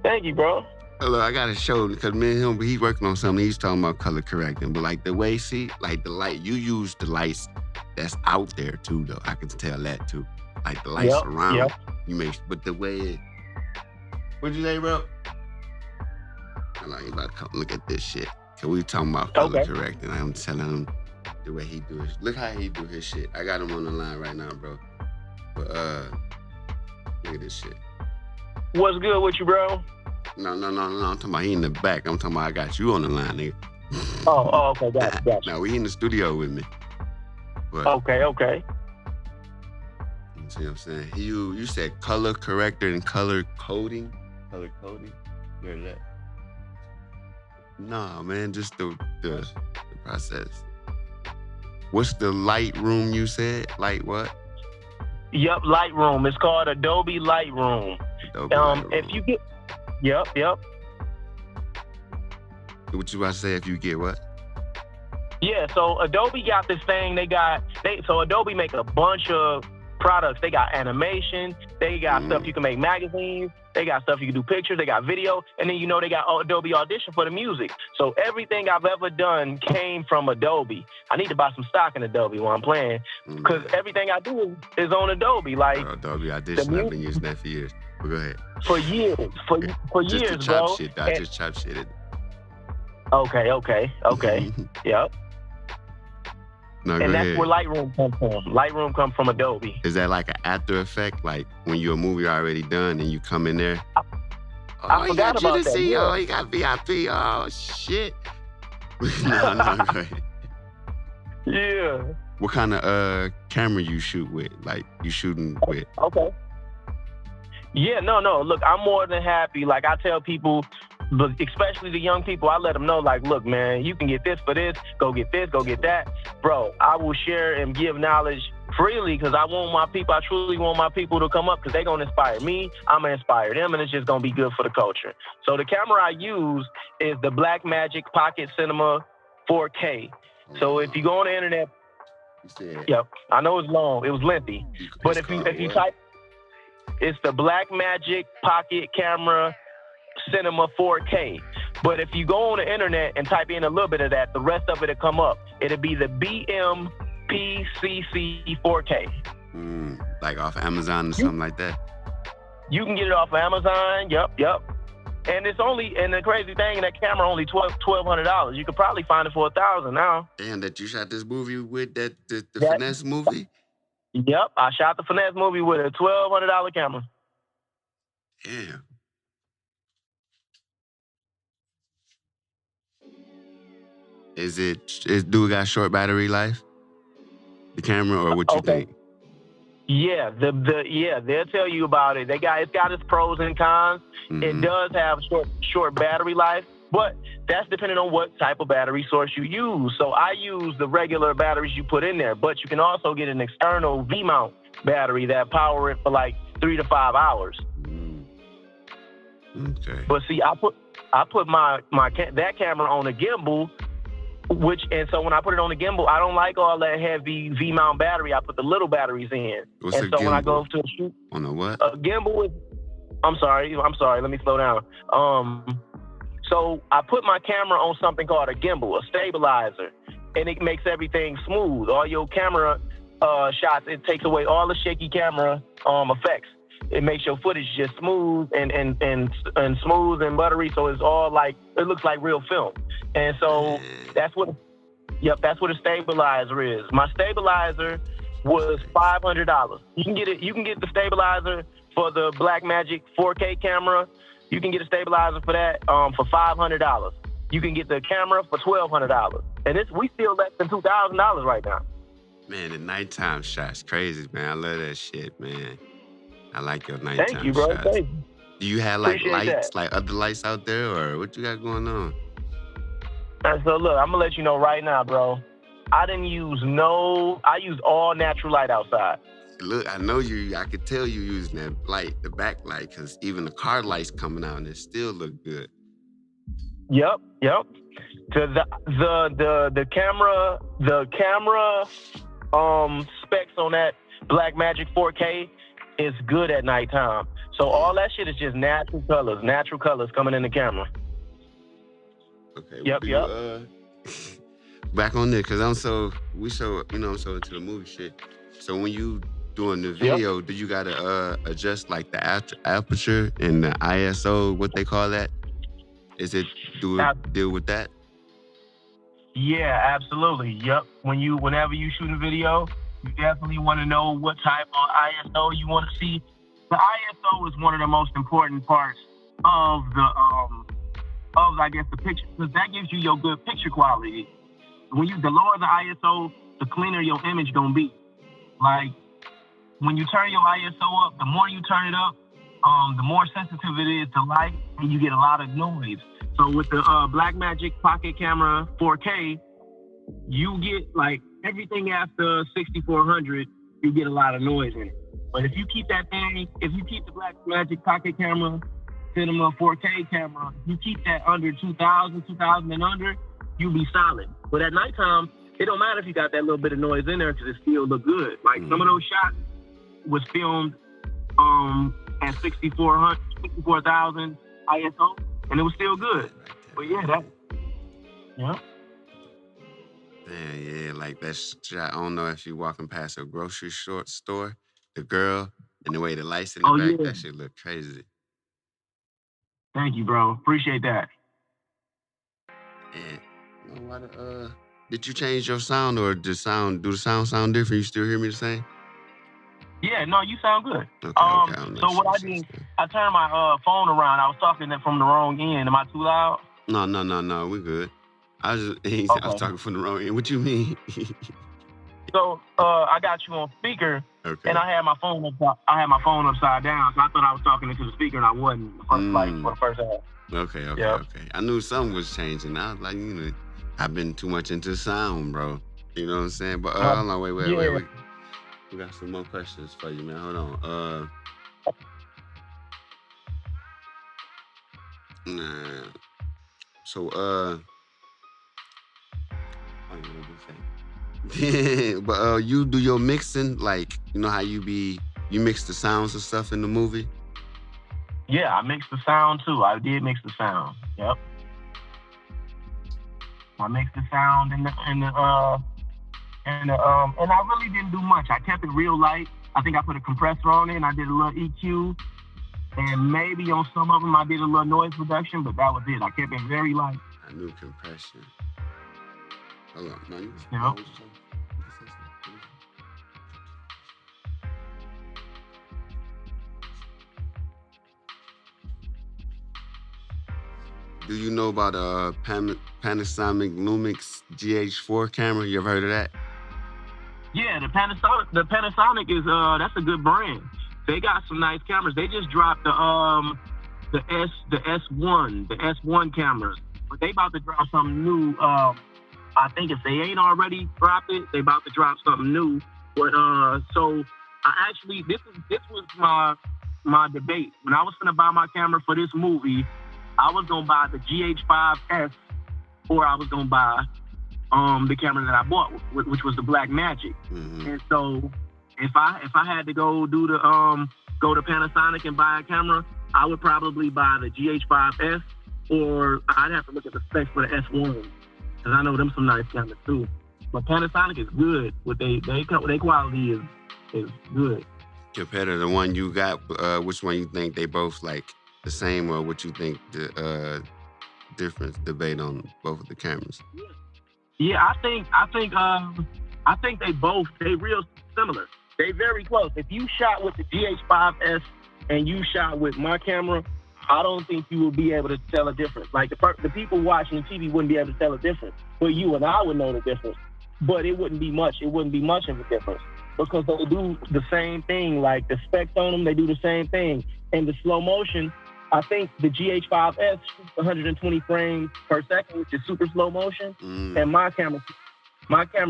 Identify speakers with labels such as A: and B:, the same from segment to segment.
A: Thank you, bro.
B: Look, I gotta show because me and him, he's working on something. He's talking about color correcting, but like the way, like the light, you use the lights that's out there too, though. I can tell that too. Like the lights around, you make, but the way it. What'd you say, bro? Like, you about to come look at this shit. Cause we talking about color correcting. I'm telling him the way he do it. Look how he do his shit. I got him on the line right now, bro. But look at this shit.
A: What's good with you, bro?
B: No. I'm talking about he in the back. I'm talking about I got you on the line, nigga.
A: Okay, gotcha.
B: No, we in the studio with me. But,
A: okay.
B: You see what I'm saying? You said color corrector and color coding? Color coding? You heard that? Nah, man, just the process. What's the Lightroom you said? Light what?
A: Yep, Lightroom. It's called Adobe Lightroom.
B: Lightroom.
A: If you get... Yep.
B: What you about to say if you get what?
A: Yeah, so Adobe got this thing. So Adobe make a bunch of products. They got animation. They got stuff you can make magazines. They got stuff you can do pictures. They got video. And then, they got Adobe Audition for the music. So everything I've ever done came from Adobe. I need to buy some stock in Adobe while I'm playing because everything I do is on Adobe. Like
B: Adobe Audition, I've been using that for years. But go ahead.
A: For years. For
B: just
A: years,
B: to chop
A: bro.
B: Shit, I just chop shit.
A: Okay. Yep.
B: No,
A: and that's
B: ahead.
A: where Lightroom comes from. Lightroom comes from Adobe.
B: Is that like an after effect? Like when your movie already done and you come in there?
A: I forgot about that.
B: Oh, you got VIP. Oh, shit. No, go ahead.
A: Yeah.
B: What kind of camera you shoot with? Like you shooting with?
A: Okay. Yeah, no. Look, I'm more than happy. Like I tell people, but especially the young people, I let them know, like, look, man, you can get this for this, go get this, go get that. Bro, I will share and give knowledge freely because I truly want my people to come up because they're going to inspire me, I'm going to inspire them, and it's just going to be good for the culture. So the camera I use is the Blackmagic Pocket Cinema 4K. So if you go on the internet, yep, I know it's long, it was lengthy, but if you type, it's the Blackmagic Pocket Camera Cinema 4K. But if you go on the internet and type in a little bit of that, the rest of it'll come up. It'll be the BMPCC 4K.
B: Like off Amazon or something like that?
A: You can get it off of Amazon. Yep. And the crazy thing, that camera only $1,200. You could probably find it for $1,000 now.
B: Damn, that you shot this movie with the Finesse movie?
A: Yep, I shot the Finesse movie with a $1,200 camera.
B: Damn. Do it got short battery life? The camera, or what you think?
A: Yeah, they'll tell you about it. It's got its pros and cons. Mm-hmm. It does have short battery life, but that's depending on what type of battery source you use. So I use the regular batteries you put in there, but you can also get an external V-mount battery that power it for like 3 to 5 hours.
B: Okay.
A: But see, I put that camera on a gimbal. And so when I put it on the gimbal, I don't like all that heavy V-mount battery. I put the little batteries in.
B: What's a gimbal? When I go to a shoot, on a what?
A: A gimbal is. I'm sorry. Let me slow down. So I put my camera on something called a gimbal, a stabilizer, and it makes everything smooth. All your camera shots, it takes away all the shaky camera effects. It makes your footage just smooth and smooth and buttery, so it's all like, it looks like real film. And so that's what a stabilizer is. My stabilizer was $500. You can get the stabilizer for the Blackmagic 4K camera. You can get a stabilizer for that for $500. You can get the camera for $1,200. And we still less than $2,000 right now.
B: Man, the nighttime shot's crazy, man. I love that shit, man. I like your nighttime shots.
A: Thank you, bro. Thank you.
B: Do you have like
A: Appreciate
B: lights,
A: that.
B: like other lights out there, or what you got going on?
A: And so look, I'm gonna let you know right now, bro. I used all natural light outside.
B: Look, I know you. I could tell you using that light, the back light, because even the car lights coming out and it still look good.
A: Yep. The camera specs on that Blackmagic 4K is good at nighttime. So all that shit is just natural colors coming in the camera.
B: Okay.
A: Yep.
B: Back on there, because I'm so into the movie shit. So when you doing the video, do you gotta adjust like the aperture and the ISO, what they call that? Is it deal with that?
A: Yeah, absolutely. Yep. Whenever you shoot a video, you definitely want to know what type of ISO you want to see. The ISO is one of the most important parts of the picture, because that gives you your good picture quality. The lower the ISO, the cleaner your image gonna be. Like when you turn your ISO up, the more you turn it up, the more sensitive it is to light, and you get a lot of noise. So with the Blackmagic Pocket Camera 4K, you get like everything after 6400, you get a lot of noise in it. But if you keep the Blackmagic Pocket Camera Cinema 4K camera, you keep that under 2000 and under, you'll be solid. But at nighttime, it don't matter if you got that little bit of noise in there, because it still look good. Like some of those shots was filmed at 64,000 ISO, and it was still good. But yeah.
B: Yeah, like that shot. I don't know if you walking past a grocery store, the girl, and the way the lights in the back, that shit look crazy.
A: Thank you, bro. Appreciate that.
B: And did you change your sound, or do the sound sound different? You still hear me the same?
A: Yeah, no, you sound good.
B: Okay.
A: So what I did, I turned my phone around. I was talking from the wrong end. Am I too loud?
B: No, we good. I was talking from the wrong end. What you mean?
A: So I got you on speaker, and I had my phone upside down. So I thought I was talking into the speaker, and I wasn't. For the first half.
B: Okay. I knew something was changing. I was like, I've been too much into sound, bro. You know what I'm saying? But hold on, wait. We got some more questions for you, man. Hold on. But you do your mixing, like, you know how you mix the sounds and stuff in the movie?
A: Yeah, I mixed the sound too. I did mix the sound. Yep. I mixed the sound and I really didn't do much. I kept it real light. I think I put a compressor on it, and I did a little EQ, and maybe on some of them I did a little noise reduction, but that was it. I kept it very light.
B: I knew compression. Hold on. No, you Do you know about Panasonic Lumix GH4 camera? You ever heard of that?
A: Yeah, the Panasonic is that's a good brand. They got some nice cameras. They just dropped the S1 cameras, but they about to drop something new. I think if they ain't already dropped it, they about to drop something new. But so I actually this was my debate when I was gonna buy my camera for this movie. I was gonna buy the GH5S, or I was gonna buy the camera that I bought, which was the Blackmagic.
B: Mm-hmm.
A: And so if I had to go to Panasonic and buy a camera, I would probably buy the GH5S, or I'd have to look at the specs for the S1, because I know them some nice cameras too. But Panasonic is good. With their quality is good.
B: Compared to the one you got, which one you think they both like the same, or what you think the difference? Debate on both of the cameras.
A: Yeah, I think they real similar. They very close. If you shot with the GH5S and you shot with my camera, I don't think you will be able to tell a difference. Like the people watching TV wouldn't be able to tell a difference, but you and I would know the difference. But it wouldn't be much. It wouldn't be much of a difference, because they do the same thing. Like the specs on them, they do the same thing. And the slow motion, I think the GH5S shoots 120 frames per second, which is super slow motion. And my camera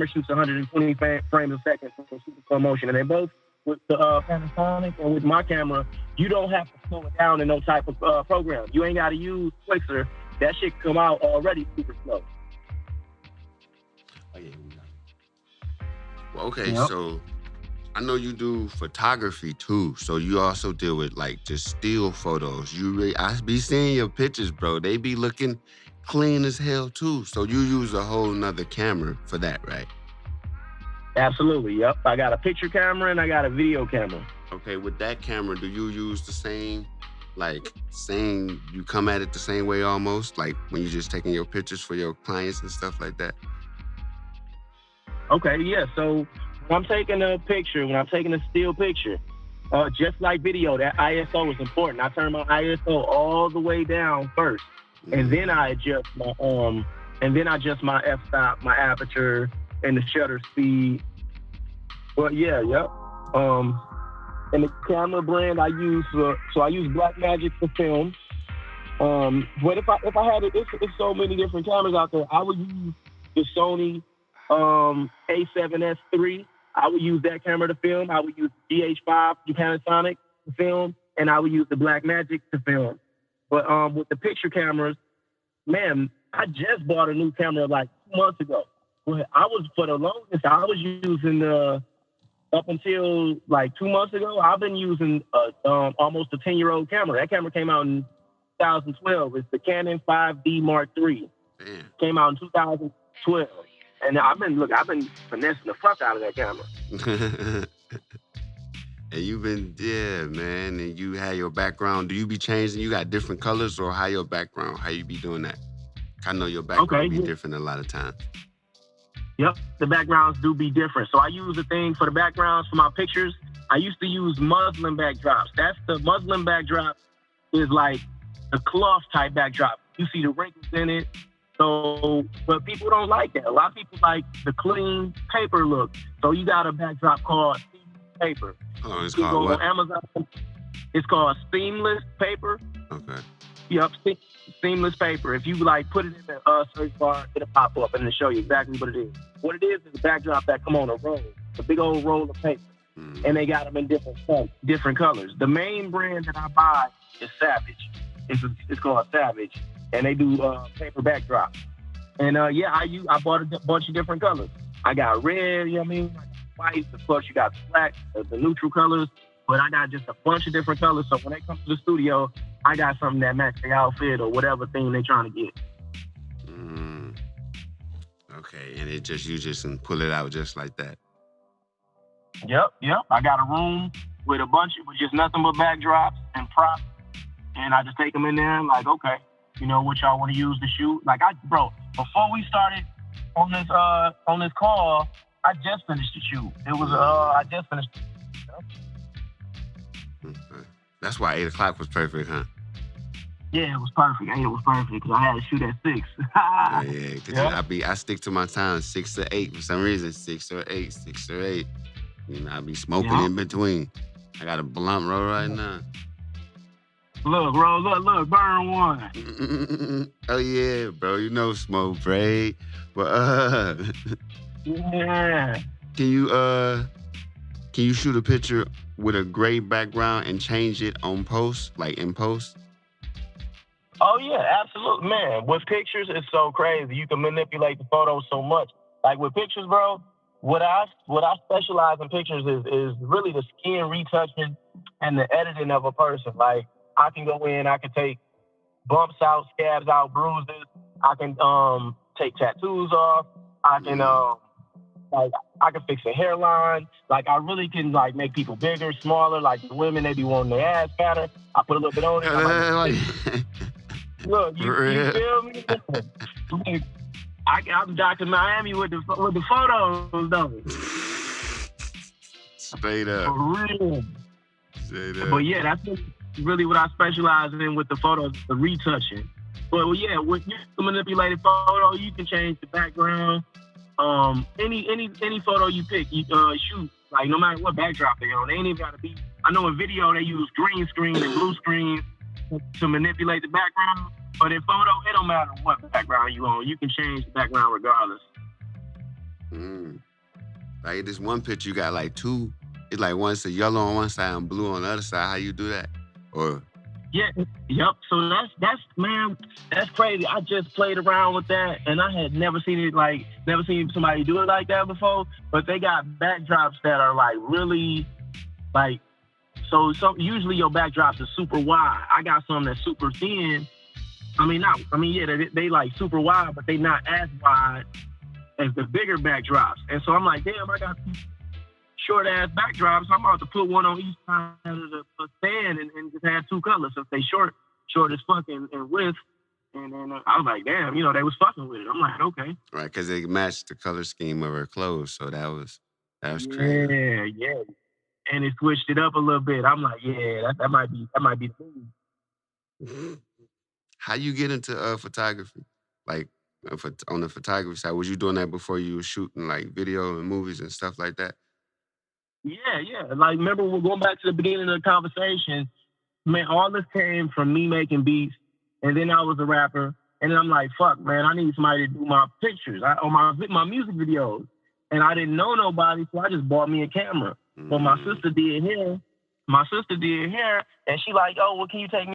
A: shoots 120 frames a second for super slow motion. And they both, with the Panasonic and with my camera, you don't have to slow it down in no type of program. You ain't got to use Quixer. That shit come out already super slow.
B: Oh, yeah. Well, okay,
A: yep.
B: So I know you do photography too, so you also deal with like just still photos. I be seeing your pictures, bro. They be looking clean as hell too. So you use a whole nother camera for that, right?
A: Absolutely, yep. I got a picture camera and I got a video camera.
B: Okay, with that camera, do you use the same, you come at it the same way almost, like when you're just taking your pictures for your clients and stuff like that?
A: Okay, yeah. So when I'm taking a picture, when I'm taking a still picture, just like video, that ISO is important. I turn my ISO all the way down first, and then I adjust my f-stop, my aperture, and the shutter speed. But yeah, yep. And the camera brand I use, I use Blackmagic for film. But if I had it's so many different cameras out there, I would use the Sony A7S III. I would use that camera to film. I would use GH5 Panasonic to film, and I would use the Blackmagic to film. But with the picture cameras, man, I just bought a new camera like 2 months ago. For the longest, I was using up until like 2 months ago, I've been using almost a 10-year-old camera. That camera came out in 2012. It's the Canon 5D Mark III.
B: Damn.
A: Came out in 2012. And I've been finessing the fuck out of that camera.
B: And you've been, yeah, man, and you had your background. Do you be changing? You got different colors, or how your background? How you be doing that? I know your background be different a lot of times.
A: Yep, the backgrounds do be different. So I use a thing for the backgrounds for my pictures. I used to use muslin backdrops. The muslin backdrop is like a cloth type backdrop. You see the wrinkles in it. So, but people don't like that. A lot of people like the clean paper look. So you got a backdrop called seamless paper.
B: Oh, it's called what?
A: On Amazon. It's called seamless paper.
B: Okay.
A: Yep, seamless paper. If you put it in the search bar, it'll pop up and it'll show you exactly what it is. What it is a backdrop that come on a roll, a big old roll of paper, and they got them in different colors. The main brand that I buy is Savage. It's called Savage, and they do paper backdrops. And I bought a bunch of different colors. I got red, you know what I mean? White, of course you got black, the neutral colors, but I got just a bunch of different colors. So when they come to the studio, I got something that matches the outfit or whatever thing they're trying to get.
B: Okay, and you just can pull it out just like that.
A: Yep. I got a room with just nothing but backdrops and props, and I just take them in there and okay, you know what y'all want to use to shoot. Before we started on this call, I just finished the shoot. It was I just finished.
B: Okay. That's why 8 o'clock was perfect, huh?
A: Yeah, it was perfect. It was perfect because I had to shoot at 6.
B: Yeah, because I stick to my time, 6 to 8 for some reason, 6 or 8. You know, I be smoking in between. I got a blunt roll right now.
A: Look, burn one.
B: Oh yeah, bro, you know smoke break. But
A: yeah.
B: Can you shoot a picture with a gray background and change it on post, like in post?
A: Oh yeah, absolutely, man. With pictures, it's so crazy. You can manipulate the photos so much. Like with pictures, bro, what I specialize in pictures is really the skin retouching and the editing of a person. Like I can go in, I can take bumps out, scabs out, bruises. I can take tattoos off. I can I can fix a hairline. Like I really can make people bigger, smaller. Like the women, they be wanting their ass fatter. I put a little bit on it. Look, you feel me? I'm Dr. Miami with the photos, though.
B: Straight up.
A: For real.
B: Straight up.
A: But yeah, that's really what I specialize in with the photos, the retouching. But yeah, when you manipulate a photo, you can change the background. Any photo you pick, you shoot. Like no matter what backdrop they're on, they ain't even gotta be. I know in video they use green screen and blue screen to manipulate the background. But in photo, it don't matter what background you on. You can change the background regardless.
B: Like this one picture, you got two. It's like one's a yellow on one side and blue on the other side. How you do that? Or
A: Yeah, yep. So that's man, that's crazy. I just played around with that, and I had never seen somebody do it like that before. But they got backdrops that are like really like so. Usually your backdrops are super wide. I got some that's super thin. They like super wide, but they not as wide as the bigger backdrops. And so I'm like, damn, I got short ass backdrops. I'm about to put one on each side of the stand and just have two colors. So if they short as fuck in width. And then I was like, damn, they was fucking with it. I'm like, okay.
B: Right, because they matched the color scheme of her clothes. So that was crazy.
A: Yeah. And it switched it up a little bit. I'm like, yeah, that might be the move.
B: How you get into photography? Like on the photography side, was you doing that before you were shooting like video and movies and stuff like that?
A: Yeah. Like, remember, we're going back to the beginning of the conversation. Man, all this came from me making beats, and then I was a rapper, and then I'm like, fuck, man, I need somebody to do my pictures on my music videos, and I didn't know nobody, so I just bought me a camera. But my sister did hair, and she like, oh, well, can you take me